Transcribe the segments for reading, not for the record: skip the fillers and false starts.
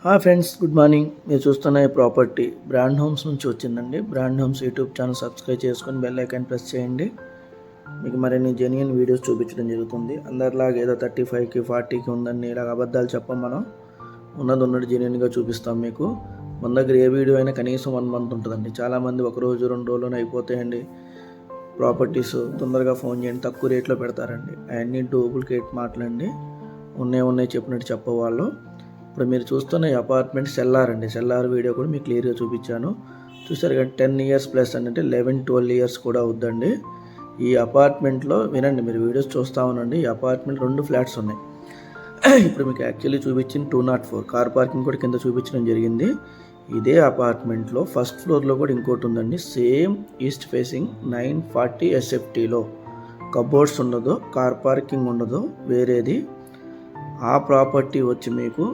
Hi friends, good morning. మీరు చూస్తున్న ఈ ప్రాపర్టీ బ్రాండ్ హోమ్స్ నుంచి వచ్చిందండి. Brand homes YouTube channel subscribe చేసుకొని బెల్ ఐకాన్ ప్రెస్ చేయండి. మీకు మరిన్ని జెన్యున్ వీడియోస్ చూపించడం జరుగుతుంది. అందరిలాగా ఏదో 35కి 40కి ఉందని ఇలాగ అబద్ధాలు చెప్పం. మనం ఉన్నది జెన్యున్గా చూపిస్తాం. మీకు మన దగ్గర ఏ వీడియో అయినా కనీసం 1 మంత్ ఉంటుందండి. చాలామంది ఒక రోజు 2 రోజుల్లోనే అయిపోతాయండి ప్రాపర్టీస్. తొందరగా ఫోన్ చేయండి, తక్కువ రేట్లో పెడతారండి. అవన్నీ డూప్లికేట్ మాటలండి. ఉన్నాయి చెప్పినట్టు చెప్పవాళ్ళు. ఇప్పుడు మీరు చూస్తున్న ఈ అపార్ట్మెంట్ సెల్లార్ అండి. సెల్లార్ వీడియో కూడా మీకు క్లియర్గా చూపించాను. చూసారు కదా, 10 ఇయర్స్ ప్లస్ అంటే 11-12 ఇయర్స్ కూడా అవుద్దండి. ఈ అపార్ట్మెంట్లో వినండి, మీరు వీడియోస్ చూస్తూ ఉండండి. ఈ అపార్ట్మెంట్ 2 ఫ్లాట్స్ ఉన్నాయి. ఇప్పుడు మీకు యాక్చువల్లీ చూపించిన 204 కార్ పార్కింగ్ కూడా కింద చూపించడం జరిగింది. ఇదే అపార్ట్మెంట్లో ఫస్ట్ ఫ్లోర్లో కూడా ఇంకోటి ఉందండి. సేమ్ ఈస్ట్ ఫేసింగ్ 940 SFTలో కబోర్డ్స్ ఉండదు, కార్ పార్కింగ్ ఉండదు, వేరేది. ఆ ప్రాపర్టీ వచ్చి మీకు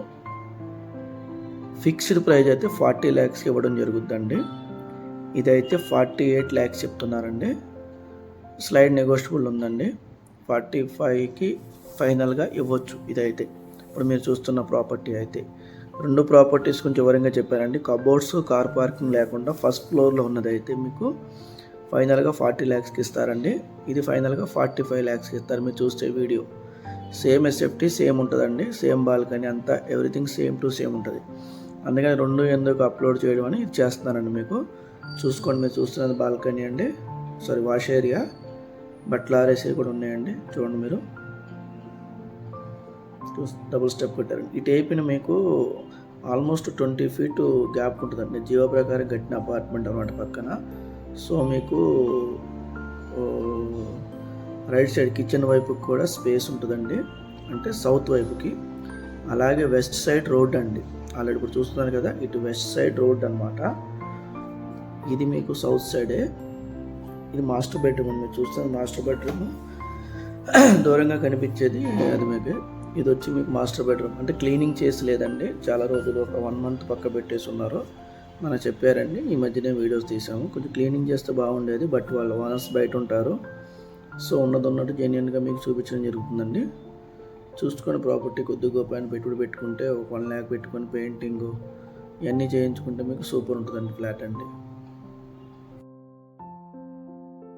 ఫిక్స్డ్ ప్రైస్ అయితే 40 lakhsకి ఇవ్వడం జరుగుద్దండి. ఇదైతే 48 lakhs చెప్తున్నారండి. స్లైడ్ నెగోషియబుల్ ఉందండి. 45కి ఫైనల్గా ఇవ్వచ్చు. ఇదైతే ఇప్పుడు మీరు చూస్తున్న ప్రాపర్టీ అయితే 2 ప్రాపర్టీస్ గురించి వివరంగా చెప్పారండి. కబోర్డ్స్, కార్ పార్కింగ్ లేకుండా ఫస్ట్ ఫ్లోర్లో ఉన్నదైతే మీకు ఫైనల్గా 40 lakhsకి ఇస్తారండి. ఇది ఫైనల్గా 45 lakhsకి ఇస్తారు. మీరు చూస్తే వీడియో సేమ్ SFT సేమ్ ఉంటుందండి. సేమ్ బాల్కనీ అంతా ఎవ్రీథింగ్ సేమ్ టు సేమ్ ఉంటుంది. అందుకని 2 ఎందుకు అప్లోడ్ చేయడం అని ఇది చేస్తున్నానండి. మీకు చూసుకోండి. మీరు చూస్తున్నది బాల్కనీ అండి, వాష్ ఏరియా, బట్టలు ఆరేసి కూడా ఉన్నాయండి. చూడండి, మీరు డబుల్ స్టెప్ పెట్టారండి. ఈ టైప్ని మీకు ఆల్మోస్ట్ 20 feet గ్యాప్ ఉంటుందండి. జియో ప్రకారం కట్టిన అపార్ట్మెంట్ అన్నమాట పక్కన. సో మీకు రైట్ సైడ్ కిచెన్ వైపుకి కూడా స్పేస్ ఉంటుందండి, అంటే సౌత్ వైపుకి. అలాగే వెస్ట్ సైడ్ రోడ్ అండి. ఆల్రెడీ ఇప్పుడు చూస్తున్నారు కదా, ఇటు వెస్ట్ సైడ్ రోడ్ అనమాట. ఇది మీకు సౌత్ సైడే. ఇది మాస్టర్ బెడ్రూమ్. మీరు చూస్తున్న మాస్టర్ బెడ్రూమ్ దూరంగా కనిపించేది అది మీకు. ఇది వచ్చి మీకు మాస్టర్ బెడ్రూమ్. అంటే క్లీనింగ్ చేసి లేదండి, చాలా రోజులు ఒక 1 month పక్క పెట్టేసి ఉన్నారు. మనకు చెప్పారండి, ఈ మధ్యనే వీడియోస్ తీసాము. కొంచెం క్లీనింగ్ చేస్తే బాగుండేది, బట్ వాళ్ళు ఓనర్స్ బయట ఉంటారు. సో ఉన్నట్టు జెన్యున్గా మీకు చూపించడం జరుగుతుందండి. చూసుకొని ప్రాపర్టీ కొద్దిగా పైన పెట్టుబడి పెట్టుకుంటే ఒక 1 lakh పెట్టుకొని పెయింటింగ్ ఇవన్నీ చేయించుకుంటే మీకు సూపర్ ఉంటుందండి ఫ్లాట్ అండి.